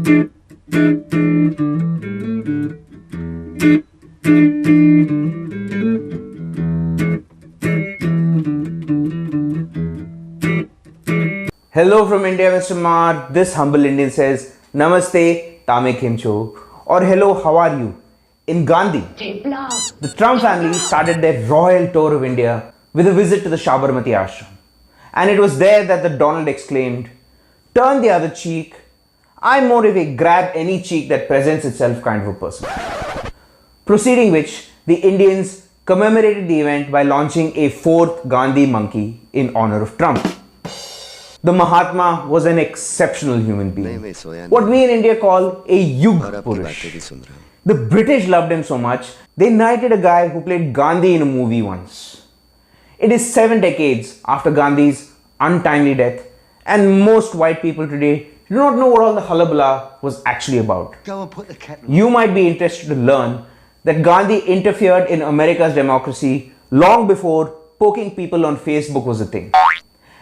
Hello from India, Mr. Maher. This humble Indian says, Namaste, Tame Kimcho. Or hello, how are you? In Gandhi, the Trump family started their royal tour of India with a visit to the Sabarmati ashram. And it was there that the Donald exclaimed, turn the other cheek. I'm more of a grab any cheek that presents itself kind of a person. Proceeding which, the Indians commemorated the event by launching a fourth Gandhi monkey in honor of Trump. The Mahatma was an exceptional human being. What we in India call a Yug Purush. The British loved him so much, they knighted a guy who played Gandhi in a movie once. It is 7 decades after Gandhi's untimely death, and most white people today do not know what all the hullabaloo was actually about. You might be interested to learn that Gandhi interfered in America's democracy long before poking people on Facebook was a thing.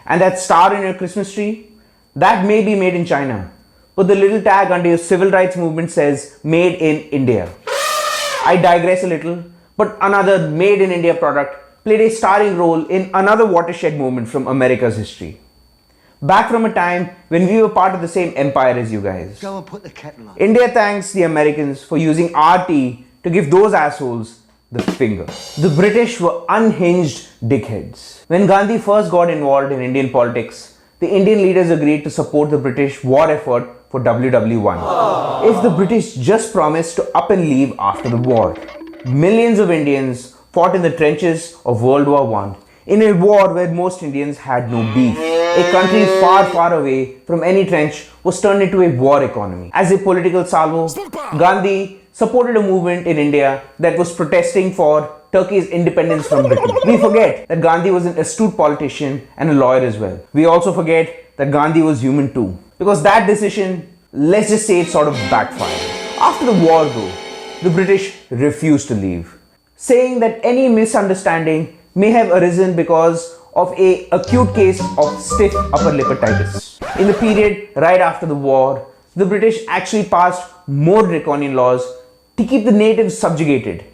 And that star in your Christmas tree, that may be made in China, but the little tag under your civil rights movement says made in India. I digress a little, but another made in India product played a starring role in another watershed moment from America's history. Back from a time when we were part of the same empire as you guys. Go and put the kettle on. India thanks the Americans for using our tea to give those assholes the finger. The British were unhinged dickheads. When Gandhi first got involved in Indian politics, the Indian leaders agreed to support the British war effort for WW1. If the British just promised to up and leave after the war. Millions of Indians fought in the trenches of World War I in a war where most Indians had no beef. A country far, far away from any trench was turned into a war economy. As a political salvo, Gandhi supported a movement in India that was protesting for Turkey's independence from Britain. We forget that Gandhi was an astute politician and a lawyer as well. We also forget that Gandhi was human too. Because that decision, let's just say it sort of backfired. After the war though, the British refused to leave, saying that any misunderstanding may have arisen because of an acute case of stiff upper lip hepatitis. In the period right after the war, the British actually passed more draconian laws to keep the natives subjugated.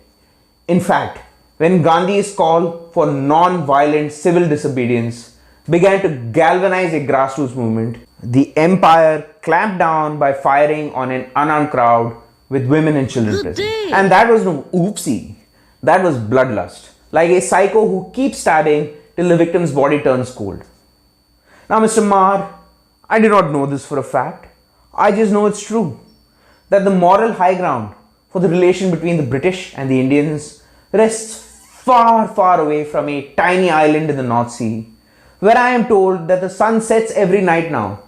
In fact, when Gandhi's call for non-violent civil disobedience began to galvanize a grassroots movement, the empire clamped down by firing on an unarmed crowd with women and children present. And that was no oopsie, that was bloodlust, like a psycho who keeps stabbing till the victim's body turns cold. Now, Mr. Maher, I do not know this for a fact. I just know it's true, that the moral high ground for the relation between the British and the Indians rests far, far away from a tiny island in the North Sea, where I am told that the sun sets every night now,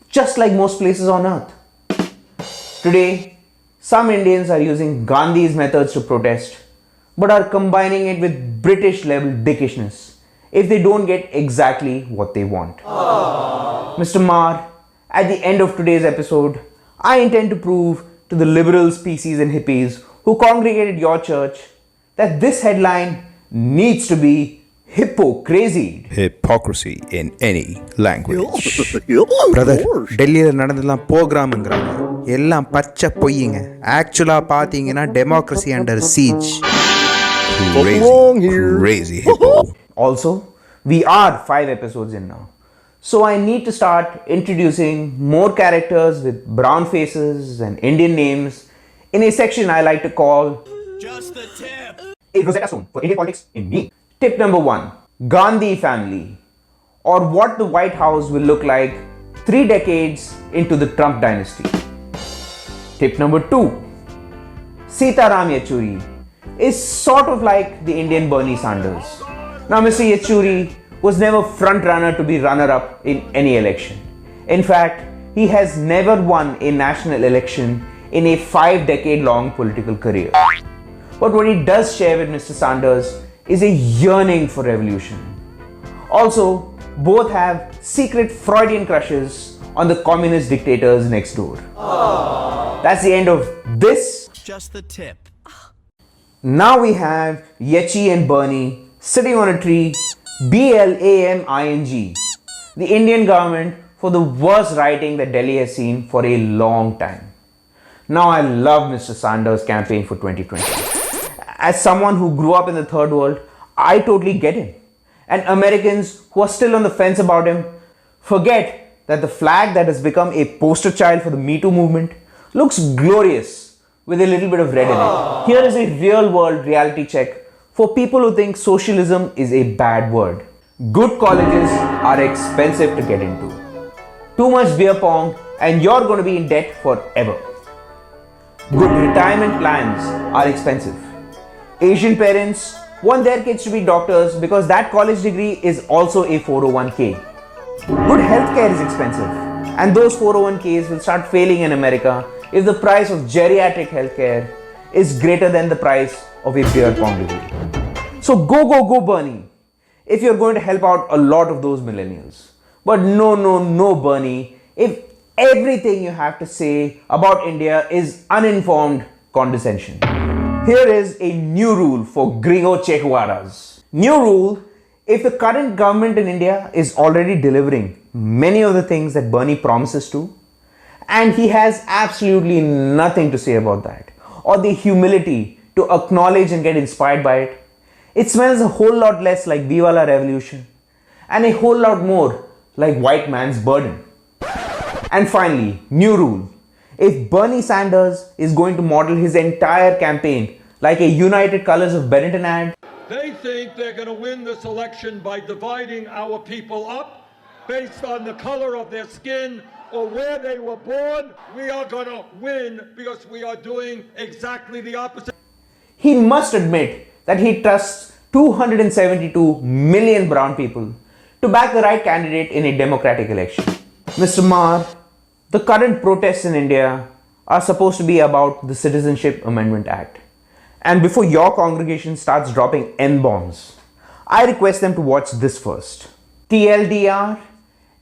just like most places on earth. Today, some Indians are using Gandhi's methods to protest, but are combining it with British-level dickishness if they don't get exactly what they want. Mr. Maher, at the end of today's episode, I intend to prove to the liberals, PCs and hippies who congregated your church that this headline needs to be hippo-crazy. Hypocrisy in any language. Brother, டெல்லியில் நடந்ததெல்லாம் போக்ராம்ங்கறாங்க. எல்லாம் பச்சை பொய்யுங்க. ஆக்சுவலா பாத்தீங்கன்னா democracy under siege. Crazy hippo. Also, we are 5 episodes in now. So I need to start introducing more characters with brown faces and Indian names in a section I like to call Just the Tip. A Rosetta Stone for Indian politics in me. Tip number 1. Gandhi family, or what the White House will look like 3 decades into the Trump dynasty. Tip number 2. Sitaram Yechury is sort of like the Indian Bernie Sanders. Now, Mr. Yechury was never front runner to be runner-up in any election. In fact, he has never won a national election in a 5-decade-long political career. But what he does share with Mr. Sanders is a yearning for revolution. Also, both have secret Freudian crushes on the communist dictators next door. That's the end of this. Just the tip. Now we have Yechi and Bernie sitting on a tree, BLAMING. The Indian government for the worst rioting that Delhi has seen for a long time. Now, I love Mr. Sanders' campaign for 2020. As someone who grew up in the third world, I totally get him. And Americans who are still on the fence about him forget that the flag that has become a poster child for the Me Too movement looks glorious with a little bit of red in it. Here is a real world reality check for people who think socialism is a bad word. Good colleges are expensive to get into. Too much beer pong and you're going to be in debt forever. Good retirement plans are expensive. Asian parents want their kids to be doctors because that college degree is also a 401k. Good healthcare is expensive, and those 401ks will start failing in America if the price of geriatric healthcare is greater than the price of a beer pong degree. So go Bernie if you're going to help out a lot of those millennials. But no Bernie if everything you have to say about India is uninformed condescension. Here is a new rule for gringo Che Guevaras. New rule: if the current government in India is already delivering many of the things that Bernie promises to, and he has absolutely nothing to say about that, or the humility to acknowledge and get inspired by it, it smells a whole lot less like Viva la Revolution and a whole lot more like white man's burden. And finally, new rule: if Bernie Sanders is going to model his entire campaign like a United Colors of Benetton ad, they think they're going to win this election by dividing our people up based on the color of their skin or where they were born. We are going to win because we are doing exactly the opposite. He must admit that he trusts 272 million brown people to back the right candidate in a democratic election. Mr. Maher, the current protests in India are supposed to be about the Citizenship Amendment Act. And before your congregation starts dropping N-bombs, I request them to watch this first. TLDR,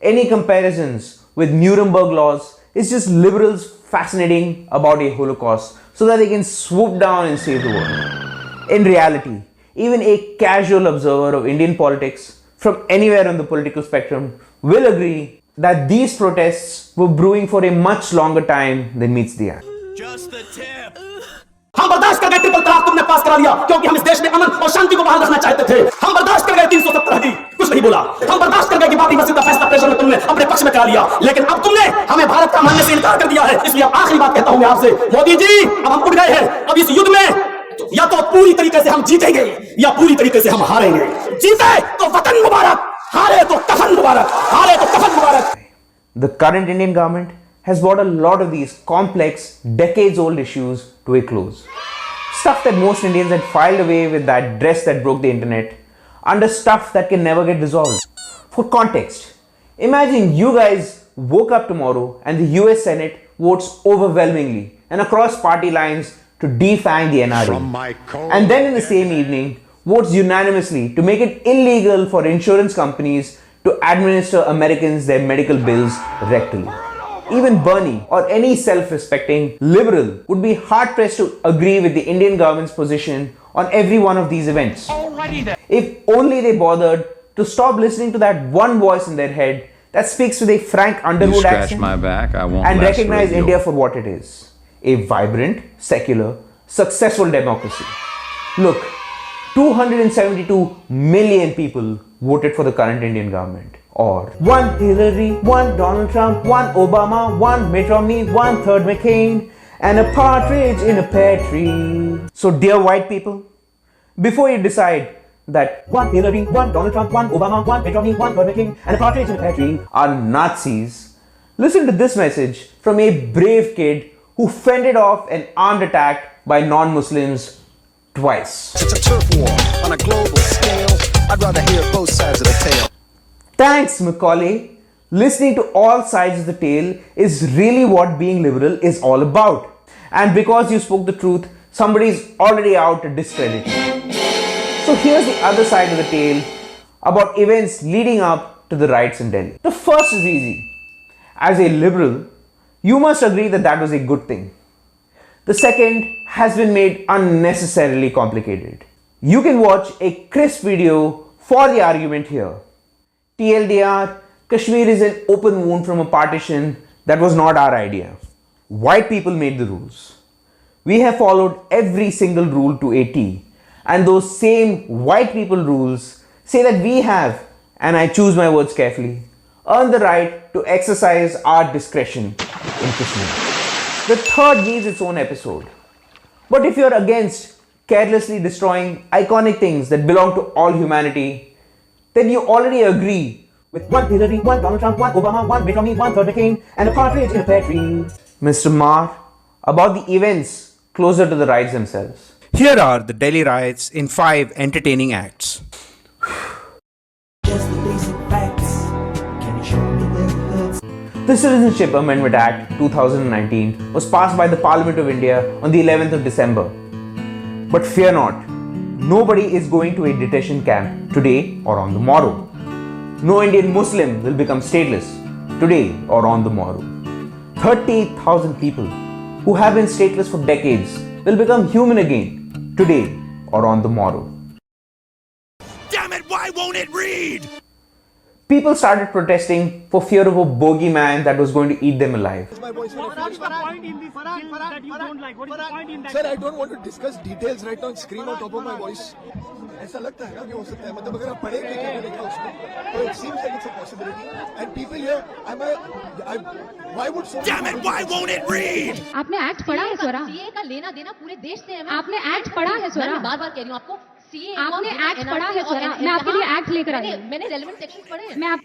any comparisons with Nuremberg laws is just liberals fascinating about a Holocaust so that they can swoop down and save the world. In reality, even a casual observer of Indian politics from anywhere on the political spectrum will agree that these protests were brewing for a much longer time than meets the eye. Just the tip. हम बर्दाश्त कर गए triple तलाक तुमने पास करा लिया क्योंकि हम इस देश में अमन और शांति को बहाल रखना चाहते थे। हम बर्दाश्त कर गए 370 दी कुछ नहीं बोला। हम बर्दाश्त कर गए कि बाबरी मस्जिद का फैसला प्रेशर में तुमने अपने पक्ष में करा लिया, लेकिन अब तुमने हमें भारत का मानने से इनकार कर दिया है। इसलिए अब आखिरी बात कहता हूं मैं आपसे, मोदी जी, अब हम उठ गए हैं। अब इस युद्ध में या तो पूरी तरीके से हम जीतेंगे या पूरी तरीके से हम हारेंगे। जीते तो वतन मुबारक, हारे तो कफन मुबारक, हारे तो कफन मुबारक। The current Indian government has brought a lot of these complex, decades-old issues to a close. Stuff that most Indians had filed away with that dress that broke the internet under stuff that can never get resolved. For context, imagine you guys woke up tomorrow and the US Senate votes overwhelmingly and across party lines to defang the NRA. And then in the same evening, votes unanimously to make it illegal for insurance companies to administer Americans their medical bills rectally. Even Bernie or any self-respecting liberal would be hard-pressed to agree with the Indian government's position on every one of these events. If only they bothered to stop listening to that one voice in their head that speaks with a Frank Underwood accent and recognize India for what it is: a vibrant, secular, successful democracy. Look, 272 million people voted for the current Indian government. Or one Hillary, one Donald Trump, one Obama, one Mitt Romney, one third McCain, and a partridge in a pear tree. So dear white people, before you decide that one Hillary, one Donald Trump, one Obama, one Mitt Romney, one third McCain, and a partridge in a pear tree are Nazis, listen to this message from a brave kid who fended off an armed attack by non-Muslims twice. It's a turf war on a global scale. I'd rather hear both sides of the tale. Thanks, Macaulay. Listening to all sides of the tale is really what being liberal is all about. And because you spoke the truth, somebody's already out to discredit you. So here's the other side of the tale about events leading up to the riots in Delhi. The first is easy. As a liberal, you must agree that that was a good thing. The second has been made unnecessarily complicated. You can watch a crisp video for the argument here. TLDR, Kashmir is an open wound from a partition that was not our idea. White people made the rules. We have followed every single rule to a T, and those same white people rules say that we have, and I choose my words carefully, earned the right to exercise our discretion in Kashmir. The third needs its own episode. But if you're against carelessly destroying iconic things that belong to all humanity, then you already agree with one Hillary, one Donald Trump, one Obama, one Mitt Romney, one third king, and a partridge in a pear tree. Mr. Maher, about the events closer to the riots themselves. Here are the Delhi riots in 5 entertaining acts. Just the basic facts. Can you show me the The Citizenship Amendment Act 2019 was passed by the Parliament of India on the 11th of December. But fear not, nobody is going to a detention camp today or on the morrow. No Indian Muslim will become stateless today or on the morrow. 30,000 people who have been stateless for decades will become human again today or on the morrow. Damn it, why won't it read? People started protesting for fear of a bogeyman that was going to eat them alive. What is the point in this skill that you don't like? What is the point in that? Sir, I don't want to discuss details right now and scream on top of my voice. ऐसा लगता है ना कि हो सकता है मतलब अगर आप पढ़े के कहने लगे उसको तो it seems like it's a possibility and people here why would so Damn it, why won't it read? आपने एक्ट पढ़ा है स्वरा? सीए का लेना देना पूरे देश से है। आपने एक्ट पढ़ा है स्वरा? मैं बार-बार कह रही हूँ आपको सीए आपने एक्ट पढ़ा है स्वरा? मैं आपके लिए एक्ट लेकर आई हूँ। मैंने रेलेवेंट सेक्शंस पढ़े हैं। मैं आप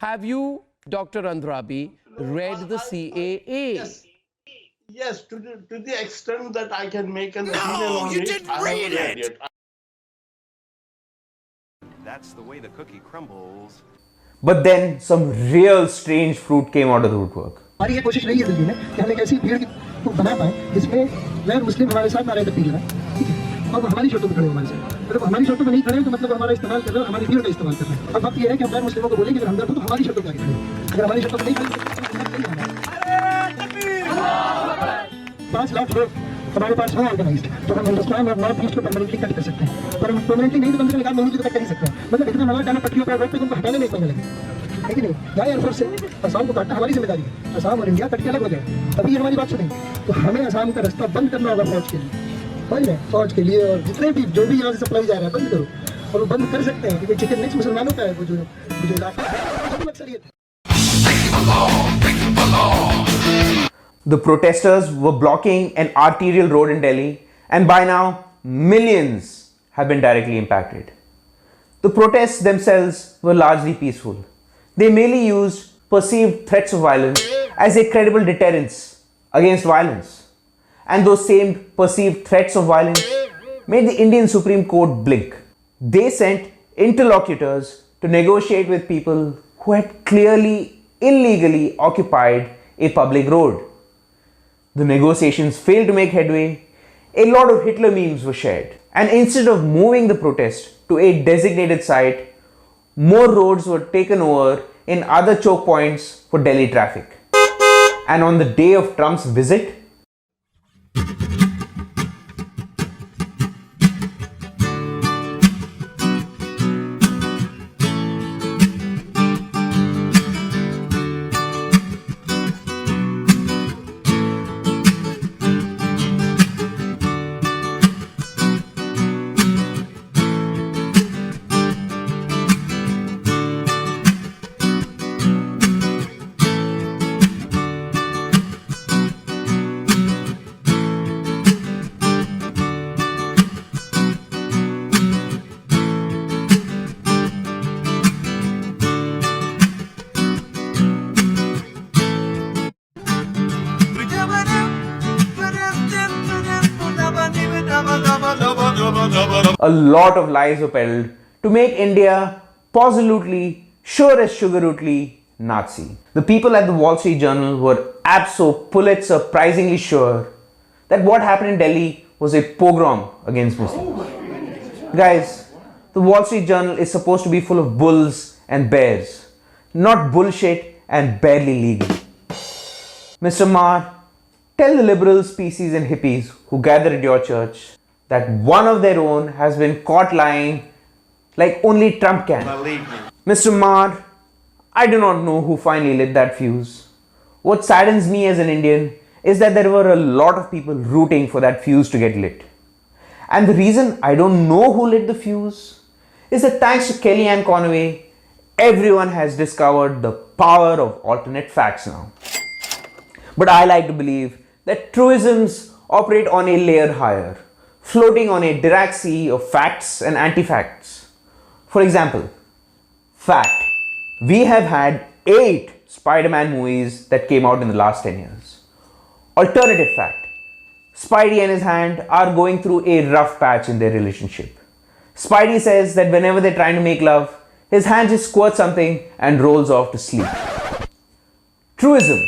Have you, Dr. Andrabi, read the CAA? Yes, to the extent that I can make an opinion No, on you it, didn't I haven't read read it. That's the way the cookie crumbles. But then some real strange fruit came out of the woodwork. हमारी ये कोशिश रही है दिल्ली में कि हम एक ऐसी भीड़ को बना पाए जिसमें गैर मुस्लिम हमारे साथ ना रहे तक है, ठीक है, और वो हमारी शर्तों पर खड़े हमारे साथ। मतलब हमारी शर्तों पर नहीं खड़े तो मतलब हमारा इस्तेमाल कर रहे हैं, हमारी भीड़ का इस्तेमाल कर रहे हैं। अब बात ये है कि हम गैर मुस्लिमों को बोलेंगे अगर हमदर्द हो तो हमारी शर्तों पर आगे खड़े। अगर हमारी शर्तों पर नहीं खड़े 5 लाख लोग हमारे पास हैं ऑर्गेनाइज्ड, तो हम हिंदुस्तान और नॉर्थ ईस्ट को परमानेंटली कट कर सकते हैं। पर परमानेंटली नहीं तो कम से कम एक आध महीने तक कर ही सकते हैं। मतलब इतना मजा डालना पटरियों पर रोड पे तुमको हटाने नहीं पड़ने लगे, है कि नहीं? या एयरफोर्स से असम को काटना हमारी जिम्मेदारी है। असम और इंडिया कट के अलग हो जाए तभी ये हमारी बात सुनेंगे। तो हमें असम का रास्ता बंद करना होगा फौज के लिए, समझ रहे? फौज के लिए और जितने भी जो भी यहाँ से सप्लाई जा रहा है बंद करो, और वो बंद कर सकते हैं क्योंकि चिकन मिक्स मुसलमानों का है। वो जो इलाका है अक्सरियत है। The protesters were blocking an arterial road in Delhi, and by now millions have been directly impacted. The protests themselves were largely peaceful. They merely used perceived threats of violence as a credible deterrence against violence. And those same perceived threats of violence made the Indian Supreme Court blink. They sent interlocutors to negotiate with people who had clearly illegally occupied a public road. The negotiations failed to make headway. A lot of Hitler memes were shared. And instead of moving the protest to a designated site, more roads were taken over in other choke points for Delhi traffic. And on the day of Trump's visit, a lot of lies were peddled to make India positively, sure as sugarrootly, Nazi. The people at the Wall Street Journal were surprisingly sure that what happened in Delhi was a pogrom against Muslims. Guys, the Wall Street Journal is supposed to be full of bulls and bears, not bullshit and barely legal. Mr. Maher, tell the liberals, PCs and hippies who gather at your church that one of their own has been caught lying like only Trump can. Believe me. Mr. Maher, I do not know who finally lit that fuse. What saddens me as an Indian is that there were a lot of people rooting for that fuse to get lit. And the reason I don't know who lit the fuse is that thanks to Kellyanne Conway, everyone has discovered the power of alternate facts now. But I like to believe that truisms operate on a layer higher, floating on a Dirac sea of facts and anti-facts. For example, fact. We have had 8 Spider-Man movies that came out in the last 10 years. Alternative fact. Spidey and his hand are going through a rough patch in their relationship. Spidey says that whenever they're trying to make love, his hand just squirts something and rolls off to sleep. Truism.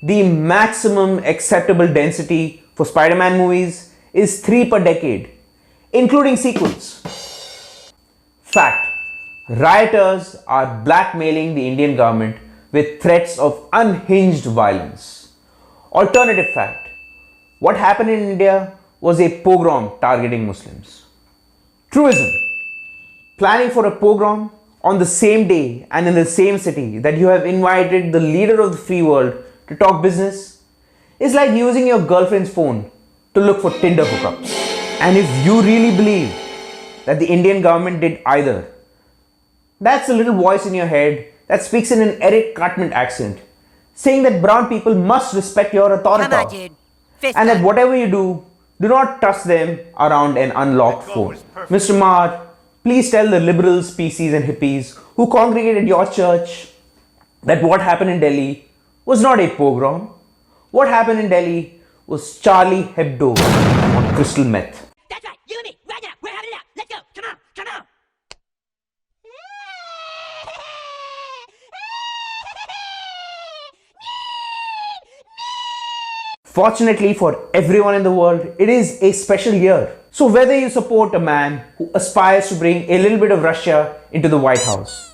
The maximum acceptable density for Spider-Man movies is 3 per decade, including sequels. Fact. Rioters are blackmailing the Indian government with threats of unhinged violence. Alternative fact. What happened in India was a pogrom targeting Muslims. Truism. Planning for a pogrom on the same day and in the same city that you have invited the leader of the free world to talk business is like using your girlfriend's phone to look for Tinder hookups. And if you really believe that the Indian government did either, that's the little voice in your head that speaks in an Eric Cartman accent, saying that brown people must respect your authority. And that whatever you do not trust them around an unlocked phone. Mr. Maher, please tell the liberals, PCs and hippies who congregated your church that what happened in Delhi was not a pogrom. What happened in Delhi was Charlie Hebdo on crystal meth. That's right, you and me, right now, we're having it out. Let's go, come on, come on. Fortunately for everyone in the world, it is a special year. So whether you support a man who aspires to bring a little bit of Russia into the White House,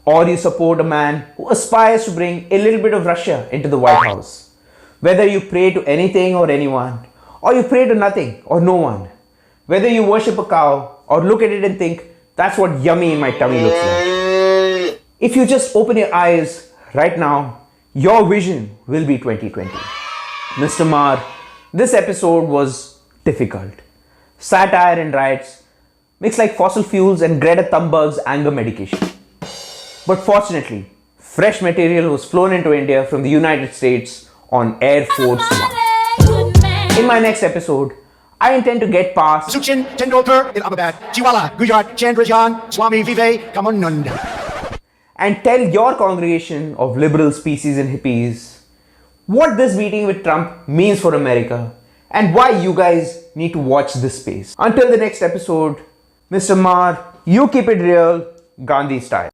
or you support a man who aspires to bring a little bit of Russia into the White House, whether you pray to anything or anyone, or you pray to nothing or no one, whether you worship a cow or look at it and think, that's what yummy in my tummy looks like. If you just open your eyes right now, your vision will be 2020. Mr. Maher, this episode was difficult. Satire and riots mixed like fossil fuels and Greta Thunberg's anger medication. But fortunately, fresh material was flown into India from the United States on Air Force One. In my next episode, I intend to get past Suchin Tendulkar in Ahmedabad, Chiwala, Gujarat, Chandrajan, Swami Vivekananda, and tell your congregation of liberals, PCs and hippies what this meeting with Trump means for America and why you guys need to watch this space. Until the next episode, Mr. Maher, you keep it real, Gandhi style.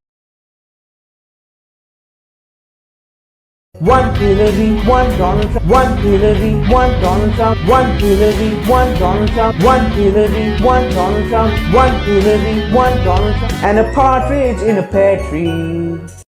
One Hillary, one Donald Trump. One Hillary, one Donald Trump. One Hillary, one Donald Trump. One Hillary, one Donald Trump. One Hillary, one Donald Trump. And a partridge in a pear tree.